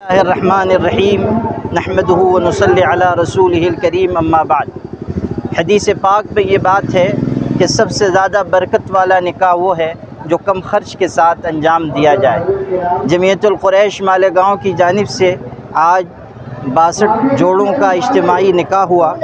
रहमानिर्रहीम नहमदुहु व नुसल्ली अला रसूलिहिल करीम अम्मा बाद। हदीस पाक में ये बात है कि सबसे ज़्यादा बरकत वाला निकाह वो है जो कम ख़र्च के साथ अंजाम दिया जाए। जमीयतुल कुरैश मालेगाँव की जानिब से आज 62 जोड़ों का इज्तिमाई निकाह हुआ।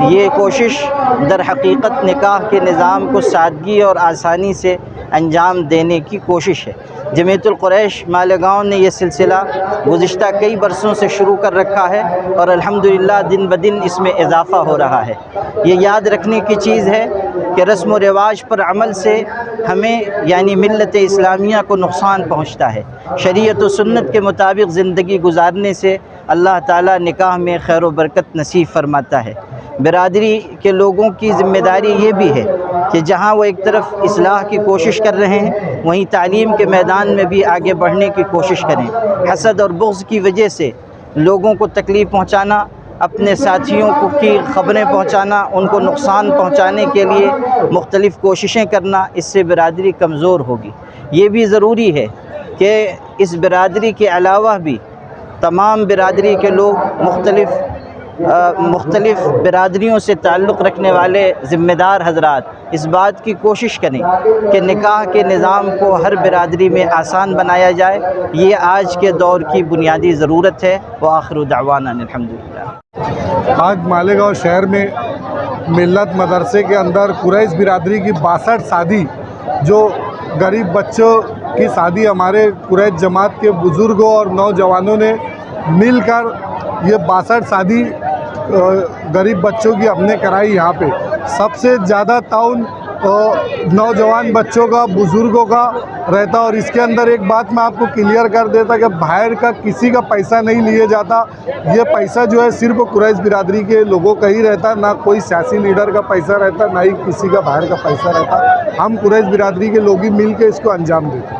ये कोशिश दर हकीकत निकाह के निज़ाम को सादगी और आसानी से अंजाम देने की कोशिश है। जमीयतुल कुरैश मालेगाँव ने यह सिलसिला गुज़िश्ता कई बरसों से शुरू कर रखा है और अल्हम्दुलिल्लाह दिन ब दिन इसमें इजाफ़ा हो रहा है। ये याद रखने की चीज़ है कि रस्म व रिवाज पर अमल से हमें यानी मिल्लत इस्लामिया को नुकसान पहुँचता है। शरीयत व सुन्नत के मुताबिक ज़िंदगी गुजारने से अल्लाह ताला निकाह में खैर व बरकत नसीब फरमाता है। बिरादरी के लोगों की ज़िम्मेदारी ये भी है कि जहाँ वो एक तरफ इस्लाह की कोशिश कर रहे हैं, वहीं तालीम के मैदान में भी आगे बढ़ने की कोशिश करें। हसद और बुग़्ज़ की वजह से लोगों को तकलीफ़ पहुँचाना, अपने साथियों को की ख़बरें पहुँचाना, उनको नुकसान पहुँचाने के लिए मुख्तलिफ़ कोशिशें करना, इससे बिरादरी कमज़ोर होगी। ये भी ज़रूरी है कि इस बिरादरी के अलावा भी तमाम बिरादरी के लोग मुख्तलिफ़ बिरादरियों से ताल्लुक़ रखने वाले ज़िम्मेदार हज़रात इस बात की कोशिश करें कि निकाह के निज़ाम को हर बिरादरी में आसान बनाया जाए। ये आज के दौर की बुनियादी ज़रूरत है। व आखिरु दअवाना अल्हम्दुलिल्लाह। आज मालेगाँव शहर में मिल्लत मदरसे के अंदर कुरैश बिरादरी की 62 शादी, जो गरीब बच्चों की शादी हमारे कुरैश जमात के बुज़ुर्गों और नौजवानों ने मिलकर ये 62 शादी गरीब बच्चों की हमने कराई। यहाँ पे सबसे ज़्यादा ताउन नौजवान बच्चों का, बुज़ुर्गों का रहता। और इसके अंदर एक बात मैं आपको क्लियर कर देता कि बाहर का किसी का पैसा नहीं लिए जाता। ये पैसा जो है सिर्फ कुरैश बिरादरी के लोगों का ही रहता, ना कोई सियासी लीडर का पैसा रहता, ना ही किसी का बाहर का पैसा रहता। हम कुरैश बिरादरी के लोग ही मिल के इसको अंजाम देते।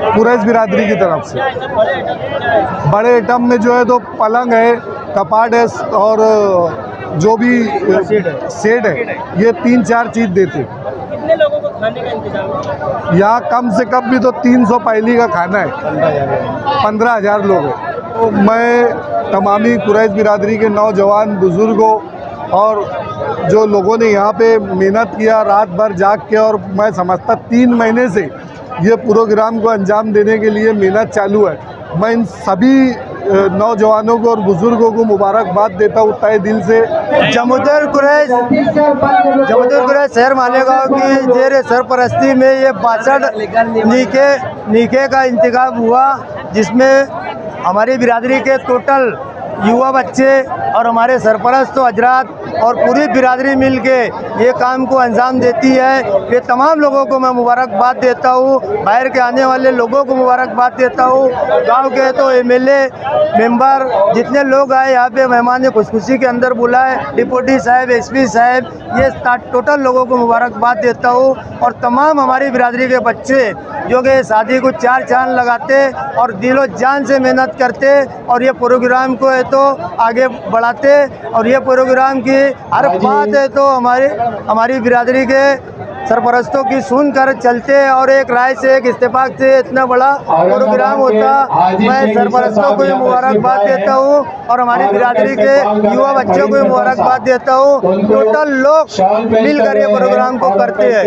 कुरैश बिरादरी की तरफ से बड़े आइटम में जो है तो पलंग है, कपाट है और जो भी सेट है, ये 3-4 चीज़ देते। कितने लोगों को खाने का इंतजाम? यहाँ कम से कम भी तो 300 पहली का खाना है। 15,000 लोग हैं। तो मैं तमामी कुरैश बिरादरी के नौजवान, बुज़ुर्गों और जो लोगों ने यहाँ पे मेहनत किया रात भर जाग के, और मैं समझता 3 महीने से ये प्रोग्राम को अंजाम देने के लिए मेहनत चालू है। मैं इन सभी नौजवानों को और बुज़ुर्गों को मुबारकबाद देता हूँ तहे दिल से। जमुदुल कुरैश शहर मालेगाँव की जेर सरपरस्ती में ये 62 नीके का इंतखाब हुआ, जिसमें हमारी बिरादरी के टोटल युवा बच्चे और हमारे सरपरस्त हजरात और पूरी बिरादरी मिलके ये काम को अंजाम देती है। ये तमाम लोगों को मैं मुबारकबाद देता हूँ, बाहर के आने वाले लोगों को मुबारकबाद देता हूँ। गांव के तो एमएलए मेंबर जितने लोग आए यहाँ पे मेहमान खुशखुशी के अंदर बुलाए, डिप्टी साहब, एसपी साहब, ये टोटल लोगों को मुबारकबाद देता हूँ। और तमाम हमारी बिरादरी के बच्चे जो कि शादी को 4 चांद लगाते और दिलो जान से मेहनत करते और ये प्रोग्राम को है तो आगे बढ़ाते, और ये प्रोग्राम की हर बात है तो हमारी बिरादरी के सरपरस्तों की सुनकर चलते और एक राय से, एक इत्तेफाक से इतना बड़ा प्रोग्राम होता। मैं सरपरस्तों को मुबारकबाद देता हूँ और हमारी बिरादरी के युवा बच्चों को मुबारकबाद देता हूँ। टोटल लोग मिलकर ये प्रोग्राम को करते हैं।